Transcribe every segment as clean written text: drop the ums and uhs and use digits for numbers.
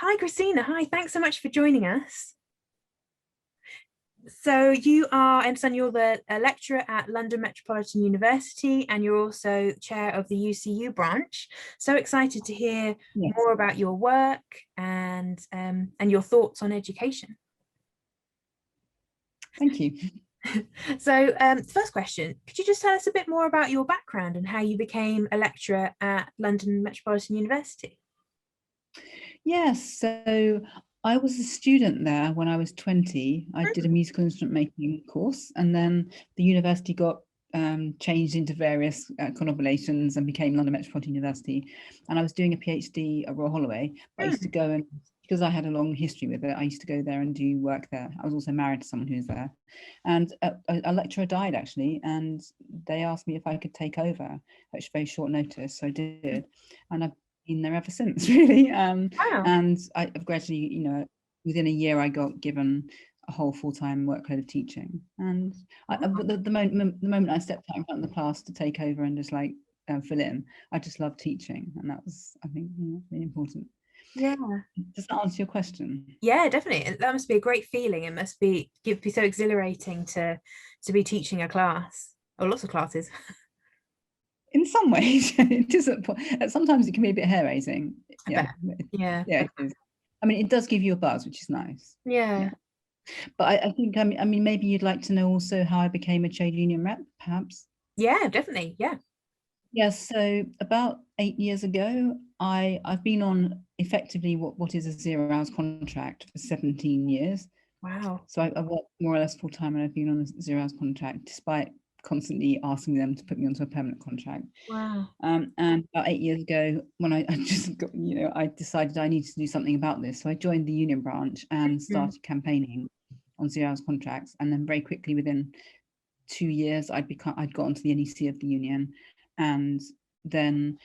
Hi, Christina. Hi, thanks so much for joining us. So you are, I understand you're a lecturer at London Metropolitan University, and you're also chair of the UCU branch. So excited to hear more about your work and your thoughts on education. Thank you. So first question, could you just tell us a bit more about your background and how you became a lecturer at London Metropolitan University? Yes, so I was a student there when I was 20. I did a musical instrument making course, and then the university got changed into various combinations and became London Metropolitan University. And I was doing a PhD at Royal Holloway. I used to go, and because I had a long history with it, I used to go there and do work there. I was also married to someone who was there. And a lecturer died actually, and they asked me if I could take over at very short notice. So I did. And I've been there ever since, really. Wow. And I've gradually, within a year I got given a whole full-time workload of teaching. And the moment I stepped out in front of the class to take over and just like fill in, I just loved teaching, and that was, I think, really important. Yeah. Does that answer your question? Yeah, definitely. That must be a great feeling. It must be so exhilarating to be teaching a class, or lots of classes. In some ways, it is. Sometimes it can be a bit hair-raising. Yeah, yeah, it is. I mean, it does give you a buzz, which is nice. Yeah. But I think, I mean, maybe you'd like to know also how I became a trade union rep, perhaps? Yeah, definitely. Yeah. Yes, so about 8 years ago, I've been on effectively what is a 0 hours contract for 17 years. Wow. So I work more or less full time, and I've been on a 0 hours contract despite constantly asking them to put me onto a permanent contract. Wow. And about 8 years ago, when I just got, I decided I needed to do something about this. So I joined the union branch and started campaigning on 0 hours contracts. And then very quickly, within 2 years, I'd got onto the NEC of the union. And then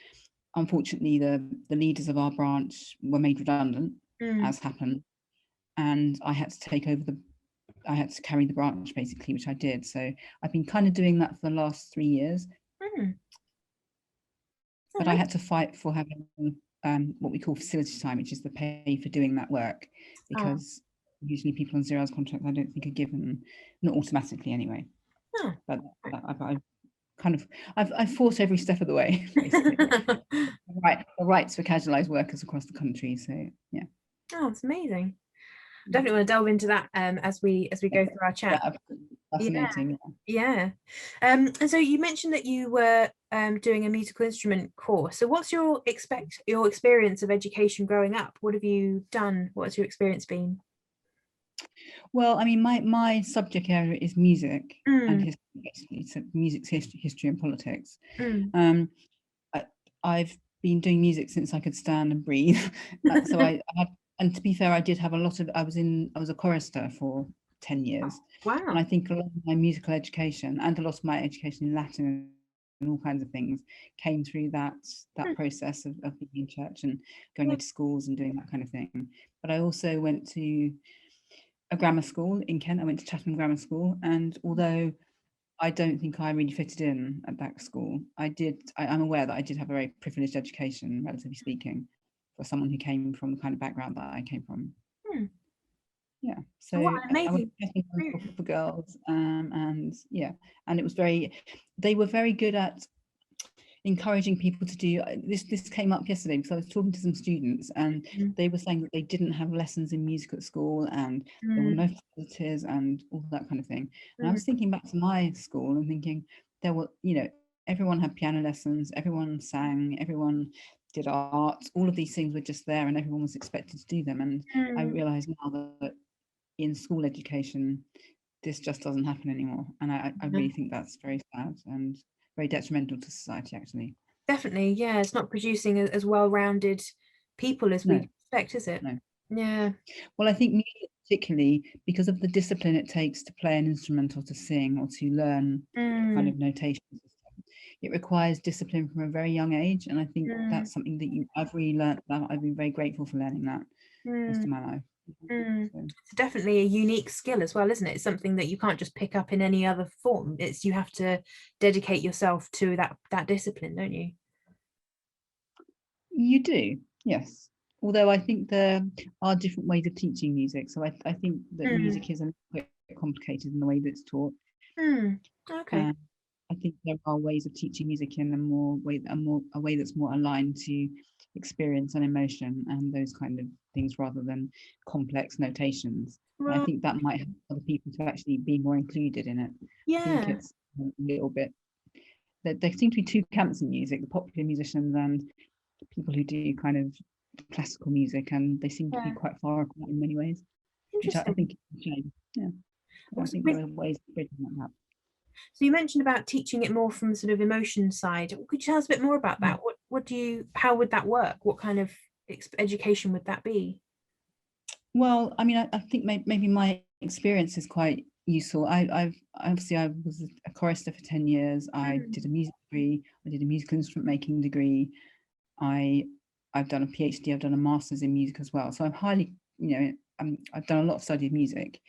unfortunately, the leaders of our branch were made redundant, as happened. And I had to take over I had to carry the branch basically, which I did. So I've been kind of doing that for the last 3 years. But I had to fight for having what we call facility time, which is the pay for doing that work, because usually people on 0 hours contracts, I don't think, are given, not automatically anyway. But I've fought every step of the way, basically. The rights for casualised workers across the country. So yeah. Oh, it's amazing. Definitely want to delve into that as we go through our chat. Yeah, fascinating. Yeah. And so you mentioned that you were doing a musical instrument course. So what's your experience of education growing up? What have you done? What's your experience been? Well, I mean, my subject area is music and history, basically. So music's history and politics. I've been doing music since I could stand and breathe. So I had, and to be fair, I did have a lot of, I was a chorister for 10 years. Wow. And I think a lot of my musical education and a lot of my education in Latin and all kinds of things came through that process of being in church and going into schools and doing that kind of thing. But I also went to a grammar school in Kent. I went to Chatham Grammar School, and although I don't think I really fitted in at that school, I'm aware that I did have a very privileged education, relatively speaking, for someone who came from the kind of background that I came from. Yeah, so I went for girls, and yeah, and it was they were very good at encouraging people to do this came up yesterday because I was talking to some students, and they were saying that they didn't have lessons in music at school, and there were no facilities and all that kind of thing. And I was thinking back to my school and thinking there were, everyone had piano lessons, everyone sang, everyone did art, all of these things were just there, and everyone was expected to do them. And I realize now that in school education this just doesn't happen anymore, and I really think that's very sad and very detrimental to society, actually. Definitely, yeah. It's not producing as well-rounded people as we expect, is it? No. Yeah. Well, I think music particularly, because of the discipline it takes to play an instrument or to sing or to learn kind of notation system, it requires discipline from a very young age, and I think that's something that I've really learned. I've been very grateful for learning that most of my life. It's definitely a unique skill as well, isn't it? It's something that you can't just pick up in any other form. You have to dedicate yourself to that discipline, don't you? You do, yes. although I think there are different ways of teaching music. So I think that music is a bit complicated in the way that it's taught. Okay. I think there are ways of teaching music in a way that's more aligned to experience and emotion and those kind of things, rather than complex notations. Right. And I think that might help other people to actually be more included in it. I think it's a little bit, there seem to be two camps in music: the popular musicians and people who do kind of classical music, and they seem to be quite far apart in many ways, which I think is a shame. Yeah, I think there are ways of bridging that. So you mentioned about teaching it more from the sort of emotion side. Could you tell us a bit more about that? How would that work? What kind of education would that be? Well, I mean, I think maybe my experience is quite useful. I was a chorister for 10 years. I did a music degree. I did a musical instrument making degree. I've done a PhD. I've done a master's in music as well. So I'm highly, I've done a lot of study of music,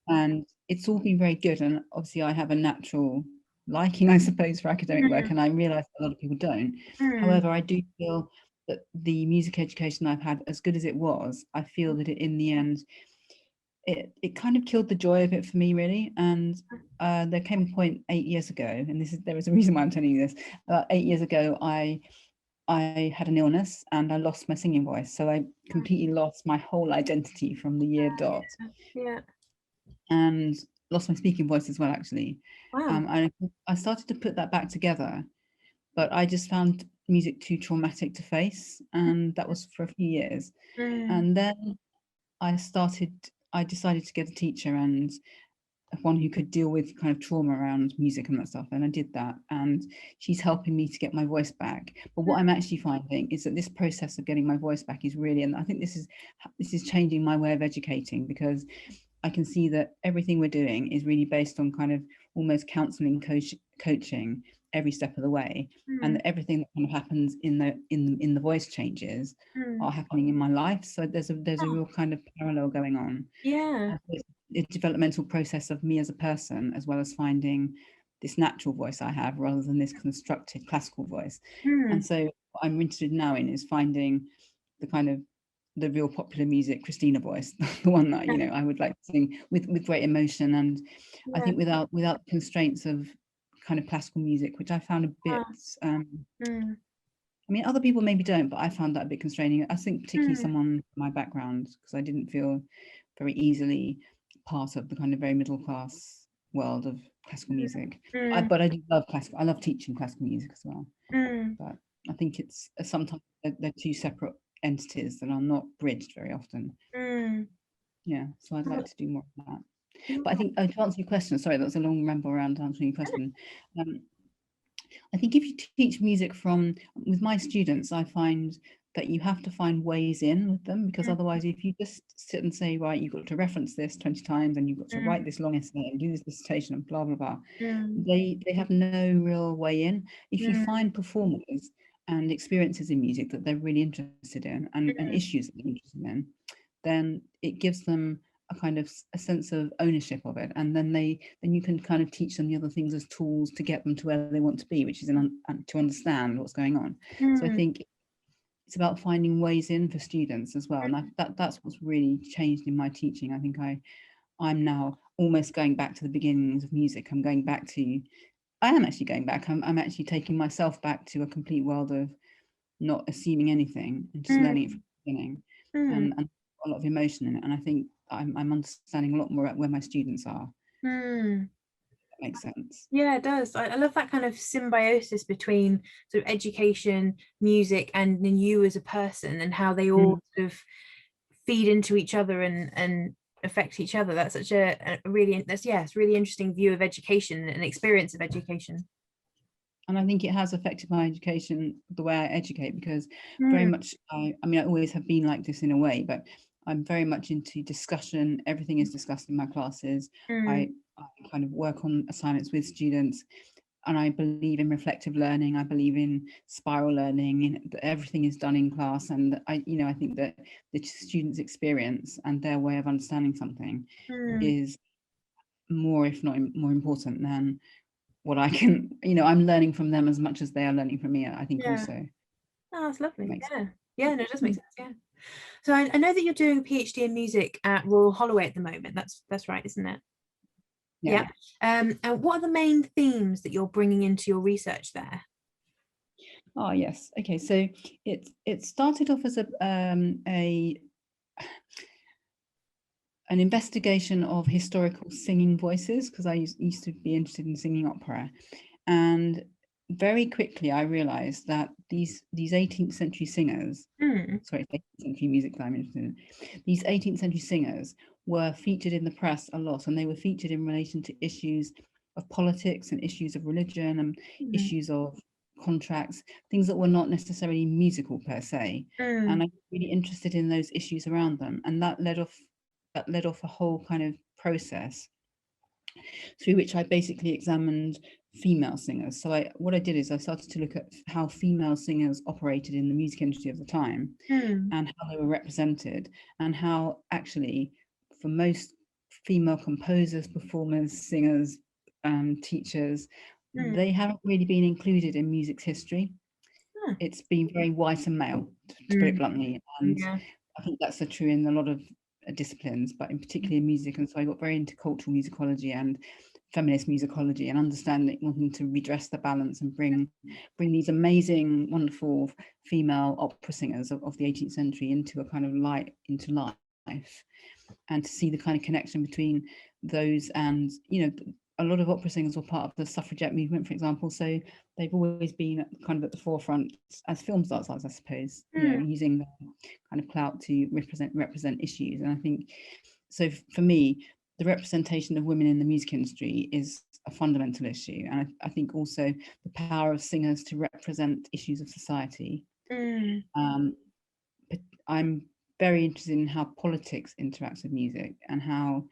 and it's all been very good. And obviously, I have a natural liking, I suppose, for academic work, and I realise a lot of people don't. However, I do feel that the music education I've had, as good as it was, I feel that in the end, it kind of killed the joy of it for me, really. And there came a point 8 years ago, and there was a reason why I'm telling you this. 8 years ago, I had an illness and I lost my singing voice. So I completely lost my whole identity from the year dot. Yeah. And lost my speaking voice as well, actually. Wow. And I started to put that back together, but I just found music too traumatic to face, and that was for a few years. And then I decided to get a teacher, and one who could deal with kind of trauma around music and that stuff, and I did that, and she's helping me to get my voice back. But what I'm actually finding is that this process of getting my voice back is really, and I think this is changing my way of educating, because I can see that everything we're doing is really based on kind of almost counselling, coaching every step of the way, and that everything that kind of happens in the voice changes are happening in my life. So there's a real kind of parallel going on. Yeah. A developmental process of me as a person, as well as finding this natural voice I have rather than this constructed classical voice. And so what I'm interested now in is finding the kind of the real popular music Christina voice, the one that I would like to sing with great emotion, and I think without constraints of kind of classical music, which I found a bit I mean, other people maybe don't, but I found that a bit constraining. I think particularly someone from my background, because I didn't feel very easily part of the kind of very middle class world of classical music. But I do love classical. I love teaching classical music as well. But I think it's sometimes they're two separate entities that are not bridged very often. Yeah, so I'd like to do more of that. But I think to answer your question, sorry, that was a long ramble around answering your question. I think if you teach music with my students, I find that you have to find ways in with them, because otherwise if you just sit and say, right, you've got to reference this 20 times and you've got to write this long essay and do this dissertation and blah, blah, blah, they have no real way in. If you find performers and experiences in music that they're really interested in and issues that they're interested in, then it gives them a kind of a sense of ownership of it, and then you can kind of teach them the other things as tools to get them to where they want to be, which is to understand what's going on. So I think it's about finding ways in for students as well, and that's what's really changed in my teaching. I think I'm now almost going back to the beginnings of music. I am actually going back. I'm actually taking myself back to a complete world of not assuming anything and just learning it from the beginning, and a lot of emotion in it. And I think I'm understanding a lot more at where my students are. That makes sense. Yeah, it does. I love that kind of symbiosis between sort of education, music, and then you as a person, and how they all sort of feed into each other and affect each other. That's such it's really interesting view of education and experience of education. And I think it has affected my education, the way I educate, because very much, I mean, I always have been like this in a way, but I'm very much into discussion. Everything is discussed in my classes. I kind of work on assignments with students, and I believe in reflective learning. I believe in spiral learning, and everything is done in class. And I think that the students' experience and their way of understanding something is more, if not more important than what I can, I'm learning from them as much as they are learning from me, I think also. Oh, that's lovely. Yeah, no, it does make sense. Yeah. So I know that you're doing a PhD in music at Royal Holloway at the moment. That's right, isn't it? Yeah. And what are the main themes that you're bringing into your research there? Oh yes. Okay. So it started off as an investigation of historical singing voices, because I used to be interested in singing opera, and very quickly I realized that these 18th century singers, sorry, 18th century music that I'm interested in, these 18th century singers were featured in the press a lot, and they were featured in relation to issues of politics and issues of religion and issues of contracts, things that were not necessarily musical per se. And I'm really interested in those issues around them, and that led off a whole kind of process through which I basically examined female singers. So what I did is I started to look at how female singers operated in the music industry of the time, and how they were represented, and how actually for most female composers, performers, singers, teachers, they haven't really been included in music's history. It's been very white and male, to put it bluntly, and I think that's true in a lot of disciplines, but in particular in music. And so I got very into cultural musicology and feminist musicology, and understanding, wanting to redress the balance and bring these amazing, wonderful female opera singers of the 18th century into a kind of light, into life, and to see the kind of connection between those and, you know, a lot of opera singers were part of the suffragette movement, for example, so they've always been kind of at the forefront as film stars, I suppose, you know, using the kind of clout to represent issues. And I think, so for me, the representation of women in the music industry is a fundamental issue. And I think also the power of singers to represent issues of society. But I'm very interested in how politics interacts with music, and how,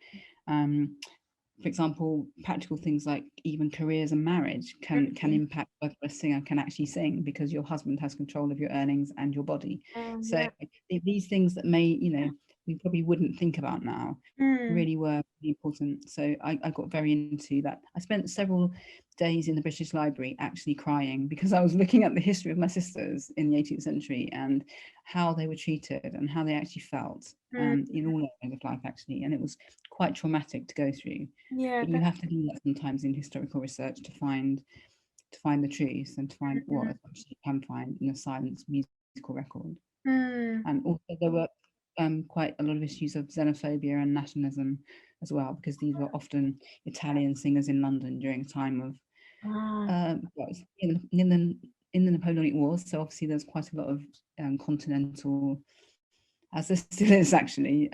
for example, practical things like even careers and marriage can impact whether a singer can actually sing, because your husband has control of your earnings and your body. So these things that may, you know, we probably wouldn't think about now, really were really important. So I got very into that. I spent several days in the British Library actually crying, because I was looking at the history of my sisters in the 18th century and how they were treated and how they actually felt, in all areas of life actually, and it was quite traumatic to go through. But you have to do that sometimes in historical research to find the truth, and to find what you can find in a silenced musical record. And also there were quite a lot of issues of xenophobia and nationalism as well, because these were often Italian singers in London during a time of in the Napoleonic Wars. So obviously there's quite a lot of continental, as there still is actually,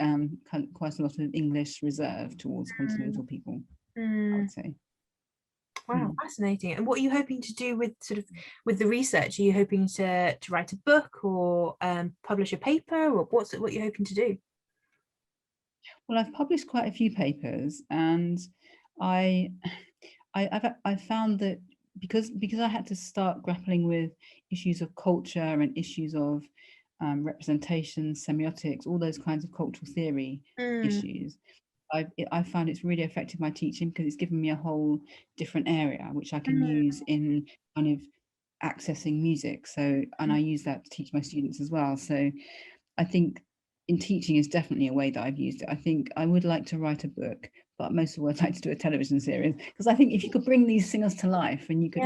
quite a lot of English reserve towards continental people, I would say. Wow, fascinating. And what are you hoping to do with with the research? Are you hoping to write a book, or publish a paper, or what you're hoping to do? Well, I've published quite a few papers, and I've found that because I had to start grappling with issues of culture and issues of representation, semiotics, all those kinds of cultural theory issues, I found it's really affected my teaching, because it's given me a whole different area which I can use in kind of accessing music. So, and I use that to teach my students as well. So I think in teaching is definitely a way that I've used it. I think I would like to write a book, but most of all, I'd like to do a television series, because I think if you could bring these singers to life, and you could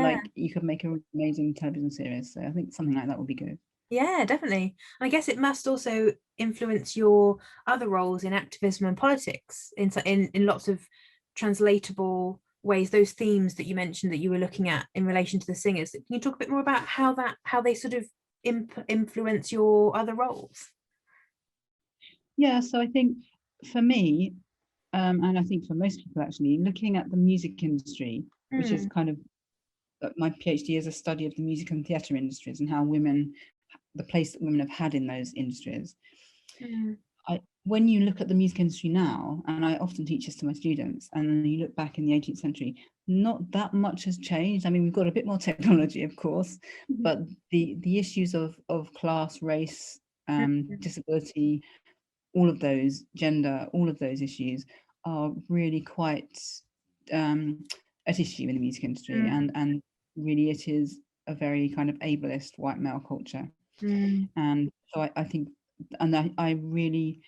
make a really amazing television series. So I think something like that would be good. Yeah, definitely. I guess it must also influence your other roles in activism and politics in lots of translatable ways, those themes that you mentioned that you were looking at in relation to the singers. Can you talk a bit more about how they sort of influence your other roles? Yeah, so I think for me, and I think for most people actually, looking at the music industry, which is kind of, my PhD is a study of the music and theatre industries, and how the place that women have had in those industries. When you look at the music industry now, and I often teach this to my students, and you look back in the 18th century, not that much has changed. I mean, we've got a bit more technology, of course, but the issues of class, race, disability, all of those, gender, all of those issues are really quite at issue in the music industry, and really it is a very kind of ableist white male culture. And so I think I really,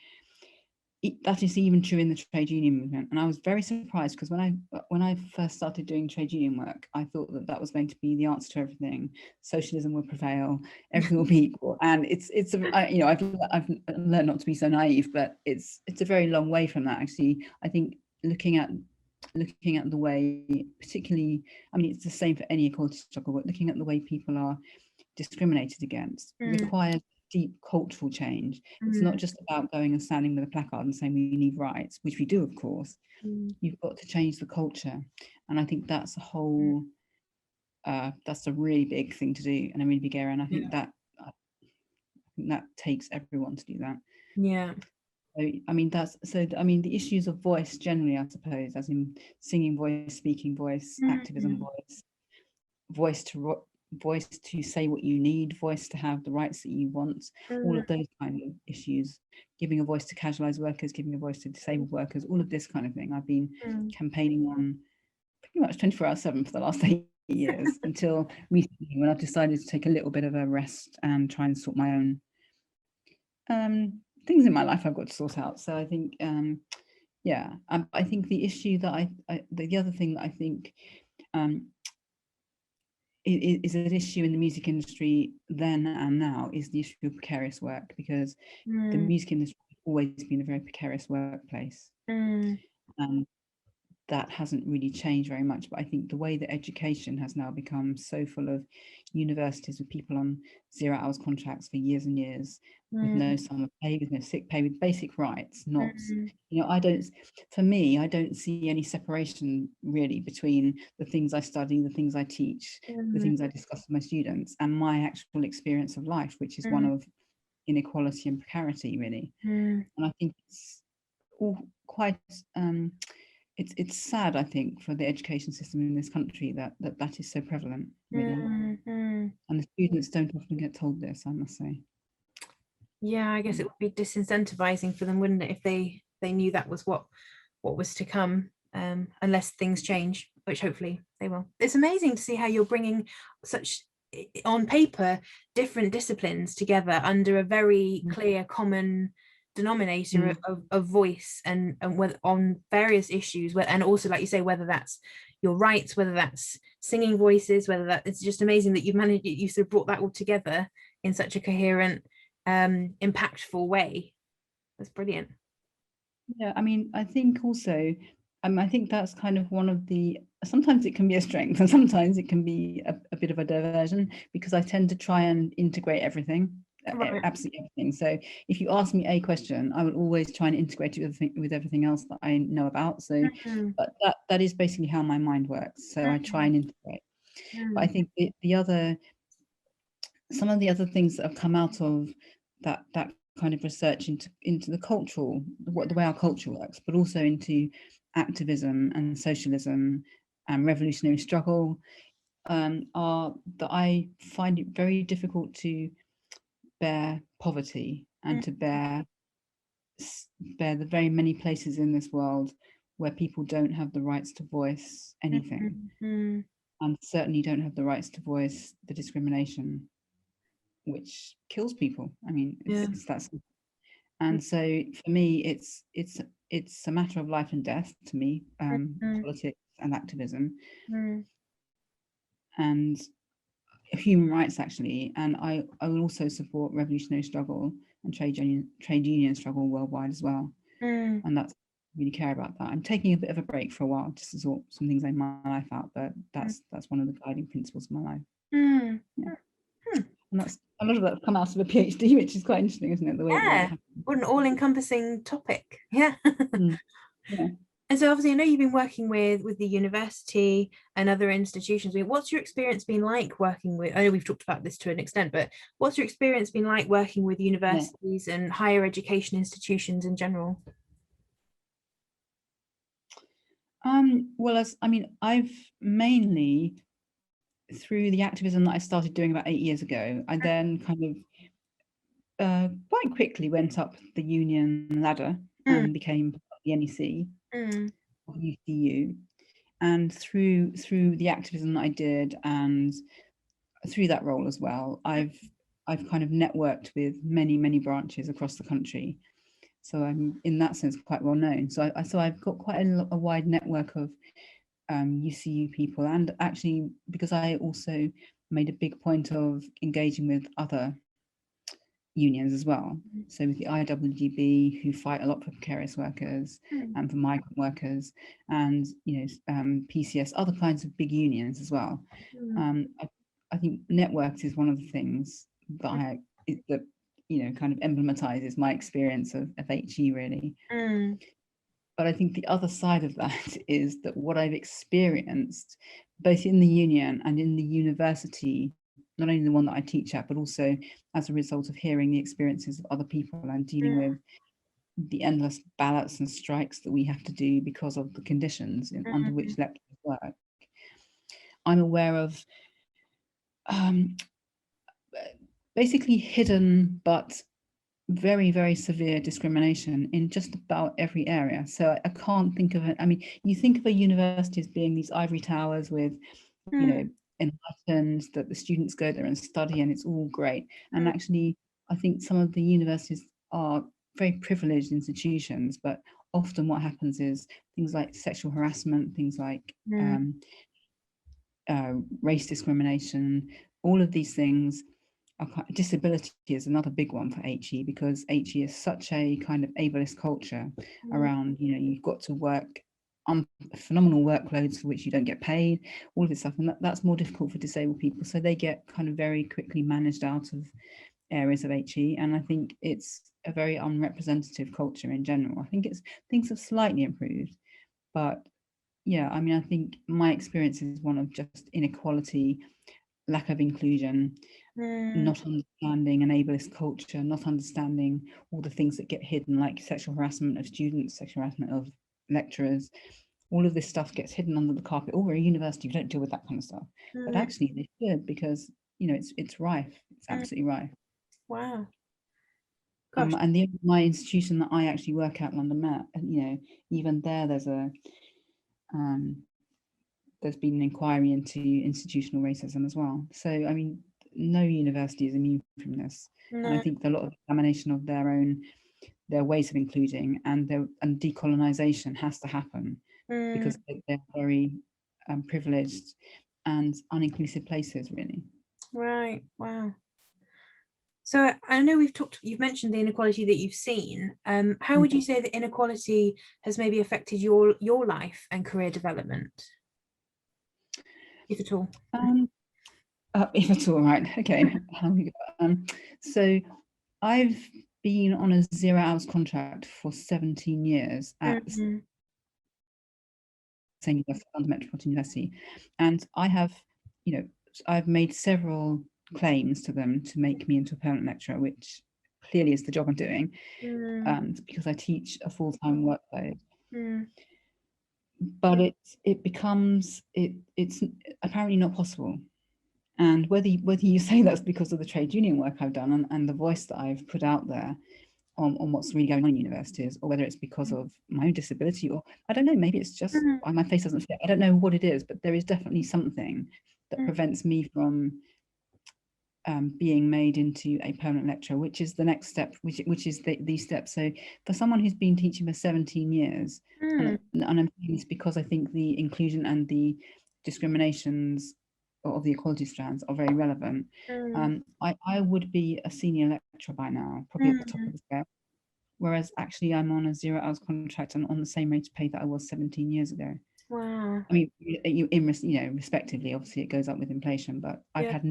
that is even true in the trade union movement. And I was very surprised, because when I first started doing trade union work, I thought that that was going to be the answer to everything. Socialism will prevail, everything will be equal. And you know, I've learned not to be so naive, but it's a very long way from that, actually. I think looking at the way, particularly, I mean, it's the same for any equality struggle, but looking at the way people are discriminated against requires deep cultural change. It's not just about going and standing with a placard and saying we need rights, which we do, of course. You've got to change the culture, and I think that's a whole that's a really big thing to do, and a really big area, and I think that takes everyone to do that. So, I mean, the issues of voice generally, I suppose, as in singing voice, speaking voice, activism voice to say what you need, voice to have the rights that you want, all of those kind of issues, giving a voice to casualised workers, giving a voice to disabled workers, all of this kind of thing. I've been campaigning on pretty much 24/7 for the last 8 years until recently, when I've decided to take a little bit of a rest and try and sort my own things in my life I've got to sort out. So I think I think the issue that the other thing that I think is an issue in the music industry then and now is the issue of precarious work, because the music industry has always been a very precarious workplace, and that hasn't really changed very much. But I think the way that education has now become so full of universities with people on 0 hours contracts for years and years, with no summer pay, with no sick pay, with basic rights, not, you know, I don't see any separation really between the things I study, the things I teach, the things I discuss with my students, and my actual experience of life, which is one of inequality and precarity, really. And I think it's all quite it's sad, I think, for the education system in this country that is so prevalent, really. And the students don't often get told this, I must say. Yeah, I guess it would be disincentivizing for them, wouldn't it, if they knew that was what was to come, unless things change, which hopefully they will. It's amazing to see how you're bringing such, on paper, different disciplines together under a very clear common denominator of voice, and whether on various issues, and also, like you say, whether that's your rights, whether that's singing voices, whether that, it's just amazing that you sort of brought that all together in such a coherent, impactful way. That's brilliant. Yeah, I mean, I think also, I think that's kind of one of the, sometimes it can be a strength and sometimes it can be a bit of a diversion, because I tend to try and integrate everything. Absolutely everything. So if you ask me a question, I will always try and integrate it with everything else that I know about. So but that is basically how my mind works. So I try and integrate. But I think some of the other things that have come out of that kind of research into the cultural, the way our culture works, but also into activism and socialism and revolutionary struggle, are that I find it very difficult to bear poverty and to bear the very many places in this world where people don't have the rights to voice anything, and certainly don't have the rights to voice the discrimination which kills people. I mean, it's that simple. And so for me, it's a matter of life and death to me, politics and activism, and human rights, actually. And I will also support revolutionary struggle and trade union struggle worldwide as well. And that's, really care about that. I'm taking a bit of a break for a while just to sort some things in my life out, but that's one of the guiding principles of my life. And that's a lot of that come out of a PhD, which is quite interesting, isn't it? The way what an all-encompassing topic. And so obviously I know you've been working with the university and other institutions. What's your experience been like working with, I know we've talked about this to an extent, but what's your experience been like working with universities and higher education institutions in general? Well, I've mainly, through the activism that I started doing about 8 years ago, I then kind of quite quickly went up the union ladder and became the NEC of UCU. And through the activism that I did, and through that role as well, I've I've kind of networked with many branches across the country. So I'm in that sense quite well known. So I've got quite a wide network of UCU people, and actually because I also made a big point of engaging with other unions as well. So with the IWGB, who fight a lot for precarious workers and for migrant workers, and PCS, other kinds of big unions as well. I think networks is one of the things that kind of emblematizes my experience of HE really. But I think the other side of that is that what I've experienced, both in the union and in the university, not only the one that I teach at, but also as a result of hearing the experiences of other people and dealing with the endless ballots and strikes that we have to do because of the conditions under which lecturers work. I'm aware of basically hidden but very severe discrimination in just about every area. So I can't think of it. I mean, you think of a university as being these ivory towers with, enlightened, that the students go there and study and it's all great. And actually, I think some of the universities are very privileged institutions, but often what happens is things like sexual harassment, things like race discrimination, all of these things. Disability is another big one for HE, because HE is such a kind of ableist culture around, you've got to work on phenomenal workloads for which you don't get paid, all of this stuff, and that's more difficult for disabled people. So they get kind of very quickly managed out of areas of HE, and I think it's a very unrepresentative culture in general. I think things have slightly improved, but yeah, I mean, I think my experience is one of just inequality, lack of inclusion, not understanding an ableist culture, not understanding all the things that get hidden, like sexual harassment of students, sexual harassment of lecturers. All of this stuff gets hidden under the carpet. Oh, we're a university, we don't deal with that kind of stuff. But actually they should, because it's rife. It's absolutely rife. Wow. Gosh. And my institution that I actually work at, London Met, even there's been an inquiry into institutional racism as well. So I mean, no university is immune from this. And I think a lot of examination of their ways of including and decolonization has to happen, because they're very privileged and uninclusive places, really. Right. Wow. So I know you've mentioned the inequality that you've seen. How would you say that inequality has maybe affected your life and career development, if at all? If at all, right? Okay. So I've been on a 0 hours contract for 17 years at London Metropolitan University, and I have, I've made several claims to them to make me into a permanent lecturer, which clearly is the job I'm doing, because I teach a full-time workload. But it's apparently not possible. And whether you say that's because of the trade union work I've done and the voice that I've put out there on what's really going on in universities, or whether it's because of my own disability, or I don't know, maybe it's just my face doesn't fit. I don't know what it is, but there is definitely something that prevents me from being made into a permanent lecturer, which is the next step, which is the step. So for someone who's been teaching for 17 years, and I'm saying this because I think the inclusion and the discriminations of the equality strands are very relevant. I would be a senior lecturer by now, probably at the top of the scale, whereas actually I'm on a 0 hours contract and on the same rate of pay that I was 17 years ago. Wow. I mean, respectively, obviously it goes up with inflation, but I've had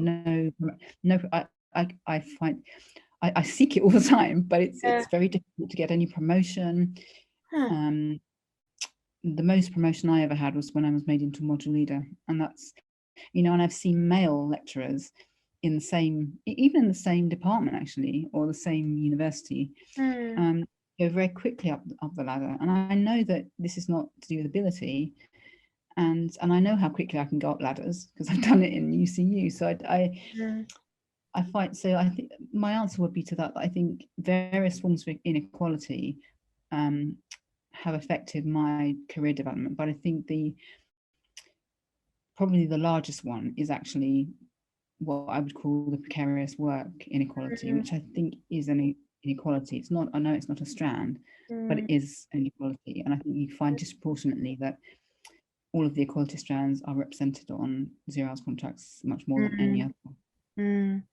I seek it all the time, but it's very difficult to get any promotion. The most promotion I ever had was when I was made into module leader, and that's, and I've seen male lecturers in the same, even in the same department actually, or the same university, go very quickly up the ladder. And I know that this is not to do with ability, and I know how quickly I can go up ladders because I've done it in UCU. So I find, so I think my answer would be to that. I think various forms of inequality have affected my career development, but I think probably the largest one is actually what I would call the precarious work inequality, which I think is an inequality. It's not, I know it's not a strand, but it is an inequality. And I think you find disproportionately that all of the equality strands are represented on 0 hours contracts much more than any other.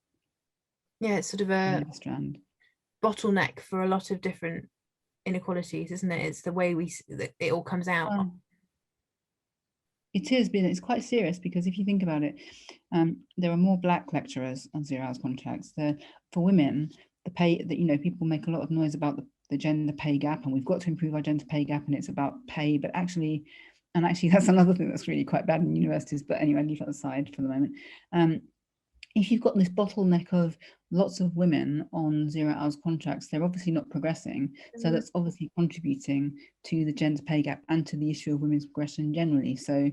Yeah, it's sort of a strand. bottleneck for a lot of different inequalities, isn't it? It's the way it all comes out. It is, but it's quite serious, because if you think about it, there are more Black lecturers on 0 hours contracts. For women, the pay that, you know, people make a lot of noise about the gender pay gap, and we've got to improve our gender pay gap, and it's about pay, but actually that's another thing that's really quite bad in universities. But anyway, leave that aside for the moment. If you've got this bottleneck of lots of women on 0 hours contracts, they're obviously not progressing. So that's obviously contributing to the gender pay gap and to the issue of women's progression generally. So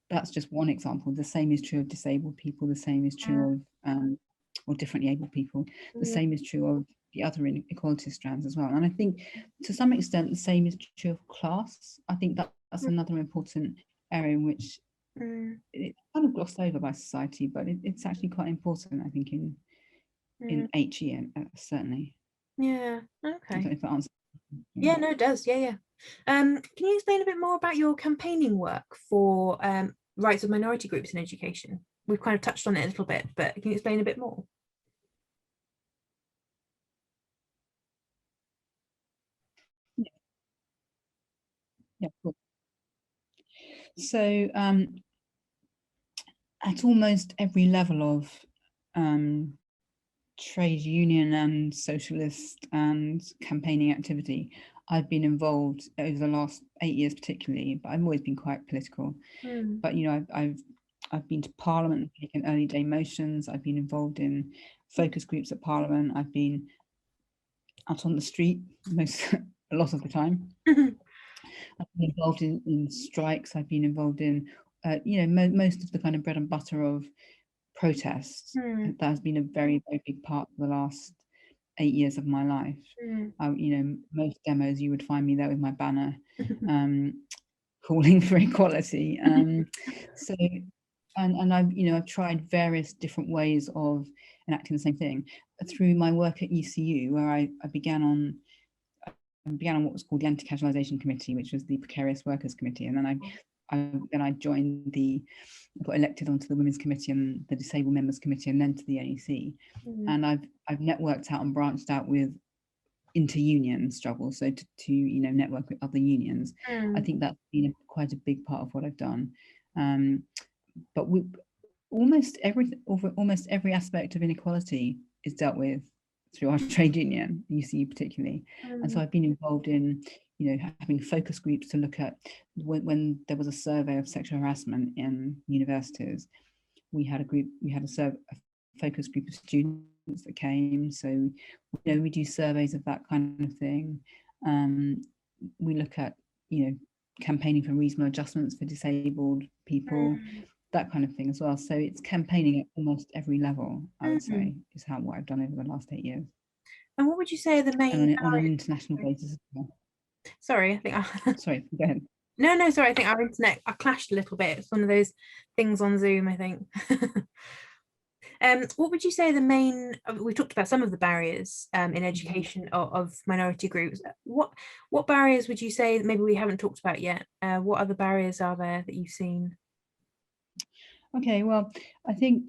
that's just one example. The same is true of disabled people. The same is true of, or differently abled people. The same is true of the other inequality strands as well. And I think to some extent, the same is true of class. I think that's another important area in which it's kind of glossed over by society, but it's actually quite important, I think, in HE, certainly. Yeah, okay. I don't know if that answers. Yeah, no, it does. Yeah. Can you explain a bit more about your campaigning work for rights of minority groups in education? We've kind of touched on it a little bit, but can you explain a bit more? Yeah, cool. So at almost every level of trade union and socialist and campaigning activity, I've been involved over the last 8 years particularly, but I've always been quite political. But, you know, I've been to Parliament and taken early day motions. I've been involved in focus groups at Parliament. I've been out on the street a lot of the time. I've been involved in strikes. I've been involved in, you know, most of the kind of bread and butter of protests. That has been a very, very big part of the last 8 years of my life. You know, most demos you would find me there with my banner, calling for equality. So, and I've tried various different ways of enacting the same thing through my work at ECU, where I began on what was called the Anti-Casualisation Committee, which was the Precarious Workers Committee, and then I joined got elected onto the Women's Committee and the Disabled Members Committee, and then to the NEC. And I've networked out and branched out with inter-union struggles, so to you know, network with other unions. I think that's been quite a big part of what I've done. But almost every aspect of inequality is dealt with through our trade union, UCU particularly. And so I've been involved in, you know, having focus groups to look at when there was a survey of sexual harassment in universities. We had a focus group of students that came. So, you know, we do surveys of that kind of thing. We look at, you know, campaigning for reasonable adjustments for disabled people, that kind of thing as well. So it's campaigning at almost every level, I would say, is what I've done over the last 8 years. And what would you say are the main... And on an international basis as well. Sorry, I think sorry, go ahead. No, sorry, I think our internet clashed a little bit. It's one of those things on Zoom, I think. What would you say the main... We talked about some of the barriers in education of minority groups. What barriers would you say that maybe we haven't talked about yet? What other barriers are there that you've seen? Okay, well, I think,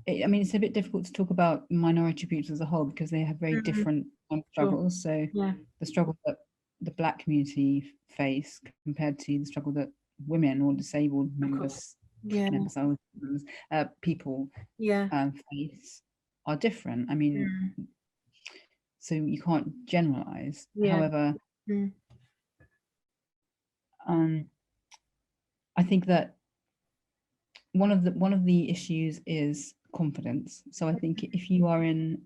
I mean, it's a bit difficult to talk about minority groups as a whole because they have very different struggles. So the struggle that the Black community face compared to the struggle that women or disabled members, people face are different. I mean, so you can't generalize. However, I think that one of the issues is confidence. So I think if you are in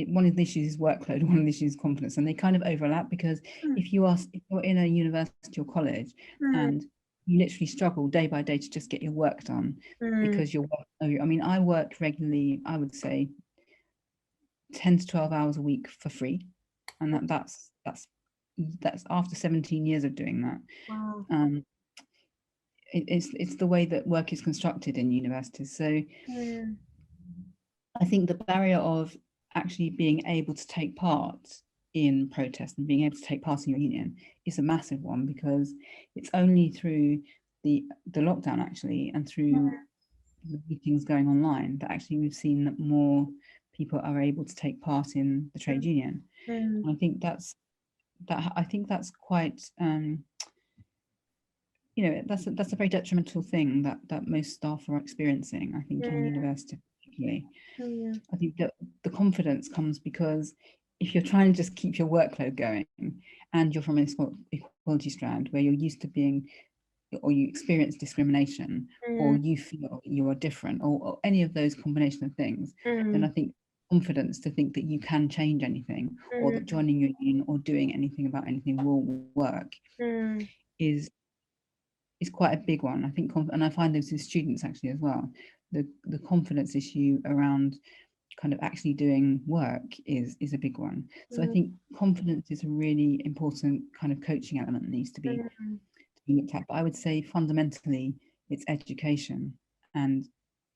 one of the issues is workload, one of the issues is confidence, and they kind of overlap, because if you're in a university or college and you literally struggle day by day to just get your work done because I mean, I work regularly, I would say 10 to 12 hours a week for free, and that's after 17 years of doing that. Wow. it's the way that work is constructed in universities. So I think the barrier of actually being able to take part in protest and being able to take part in your union is a massive one, because it's only through the lockdown actually, and through the meetings going online, that actually we've seen that more people are able to take part in the trade union. And I think that's quite that's a very detrimental thing that most staff are experiencing, I think, in university particularly. I think that the confidence comes because if you're trying to just keep your workload going, and you're from an equality strand where you're used to being, or you experience discrimination, or you feel you are different, or any of those combination of things, then I think confidence to think that you can change anything, or that joining your union or doing anything about anything will work is quite a big one. I think, and I find this with students actually as well. The confidence issue around kind of actually doing work is a big one. So I think confidence is a really important kind of coaching element that needs to be looked at. But I would say fundamentally it's education and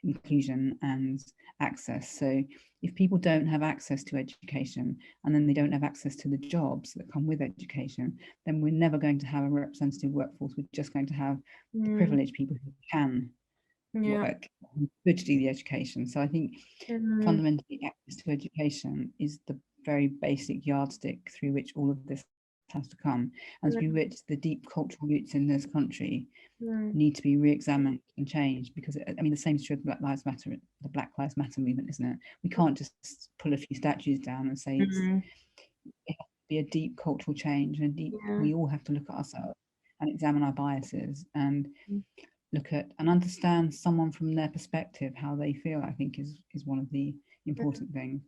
inclusion and access. So if people don't have access to education, and then they don't have access to the jobs that come with education, then we're never going to have a representative workforce. We're just going to have the privileged people who can work, who could do the education. So I think fundamentally access to education is the very basic yardstick through which all of this has to come, and through which the deep cultural roots in this country need to be re-examined and changed. Because I mean, the same is true of the Black Lives Matter movement, isn't it? We can't just pull a few statues down and say it has to be a deep cultural change, and we all have to look at ourselves and examine our biases and look at and understand someone from their perspective, how they feel. I think is one of the important things.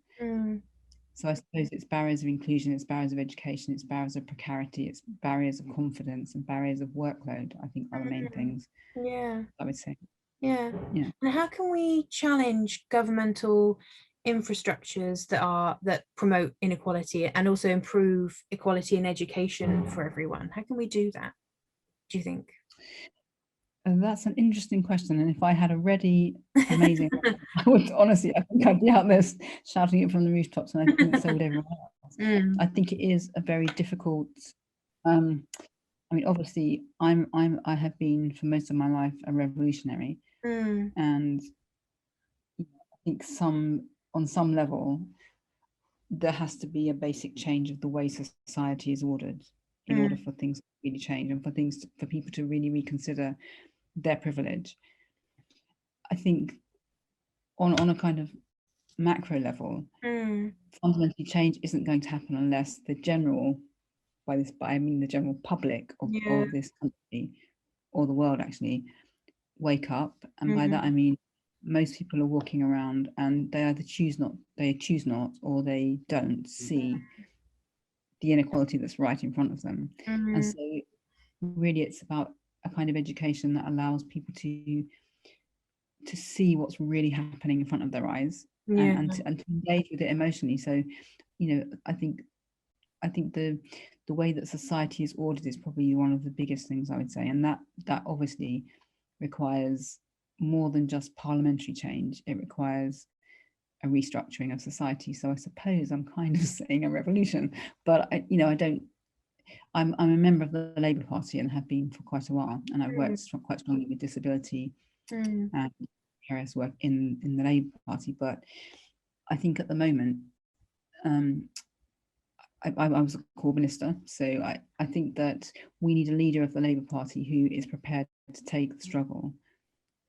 So I suppose it's barriers of inclusion, it's barriers of education, it's barriers of precarity, it's barriers of confidence, and barriers of workload, I think, are the main things. I would say. And how can we challenge governmental infrastructures that promote inequality and also improve equality in education for everyone? How can we do that, do you think? That's an interesting question, and if I had a ready amazing I would honestly, I think I'd be out there shouting it from the rooftops, and I think so would everyone else. I think it is a very difficult, I mean, obviously I have been for most of my life a revolutionary, and I think on some level there has to be a basic change of the way society is ordered in order for things to really change, and for people to really reconsider their privilege. I think on a kind of macro level, fundamentally change isn't going to happen unless the general, by I mean the general public of this country, or the world actually, wake up. And by that I mean most people are walking around and they either choose not, or they don't see the inequality that's right in front of them. And so really it's about a kind of education that allows people to see what's really happening in front of their eyes, and to engage with it emotionally. So, I think the way that society is ordered is probably one of the biggest things, I would say, and that obviously requires more than just parliamentary change. It requires a restructuring of society. So I suppose I'm kind of saying a revolution, but I'm a member of the Labour Party and have been for quite a while, and I've worked quite strongly with disability and various work in the Labour Party. But I think at the moment, I was a core minister, so I think that we need a leader of the Labour Party who is prepared to take the struggle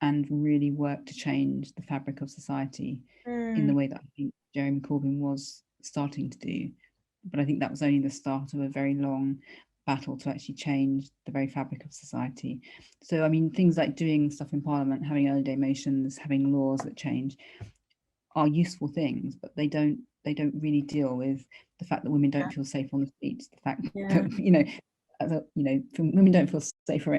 and really work to change the fabric of society in the way that I think Jeremy Corbyn was starting to do. But I think that was only the start of a very long battle to actually change the very fabric of society. So, I mean, things like doing stuff in Parliament, having early day motions, having laws that change are useful things, but they don't really deal with the fact that women don't feel safe on the streets, the fact that, women don't feel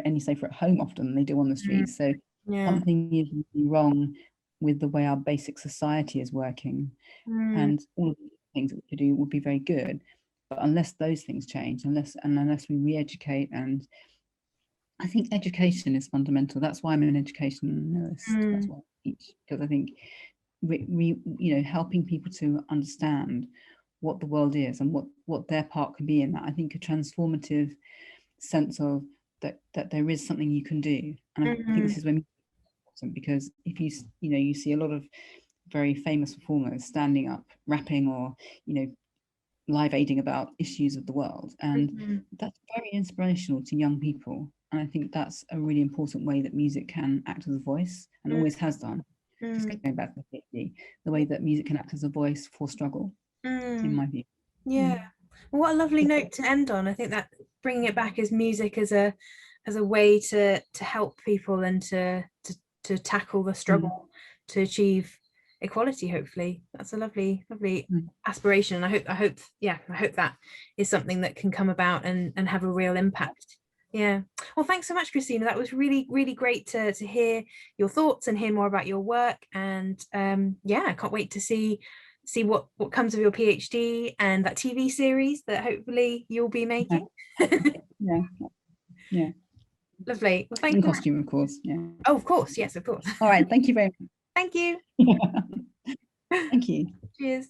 any safer at home often than they do on the streets. So something is really wrong with the way our basic society is working, and all of the things that we could do would be very good, but unless those things change, unless we re-educate and I think education is fundamental. That's why I'm an educationalist. That's what I teach, because I think helping people to understand what the world is and what their part can be in that. I think a transformative sense of that there is something you can do, and I think this is when, because if you see a lot of very famous performers standing up, rapping, or live aiding about issues of the world, and that's very inspirational to young people. And I think that's a really important way that music can act as a voice, and always has done. Just going back to the 50, the way that music can act as a voice for struggle, in my view. Yeah. Well, what a lovely note to end on. I think that bringing it back as music as a way to help people and to tackle the struggle to achieve equality. Hopefully, that's a lovely aspiration. And I hope that is something that can come about and have a real impact. Yeah. Well, thanks so much, Christina. That was really, really great to hear your thoughts and hear more about your work. And yeah, I can't wait to see what comes of your PhD and that TV series that hopefully you'll be making. Yeah. Lovely. Well, thank you. In you. Costume, of course. Yeah. Oh, of course. Yes, of course. All right. Thank you very much. Thank you. Thank you. Cheers.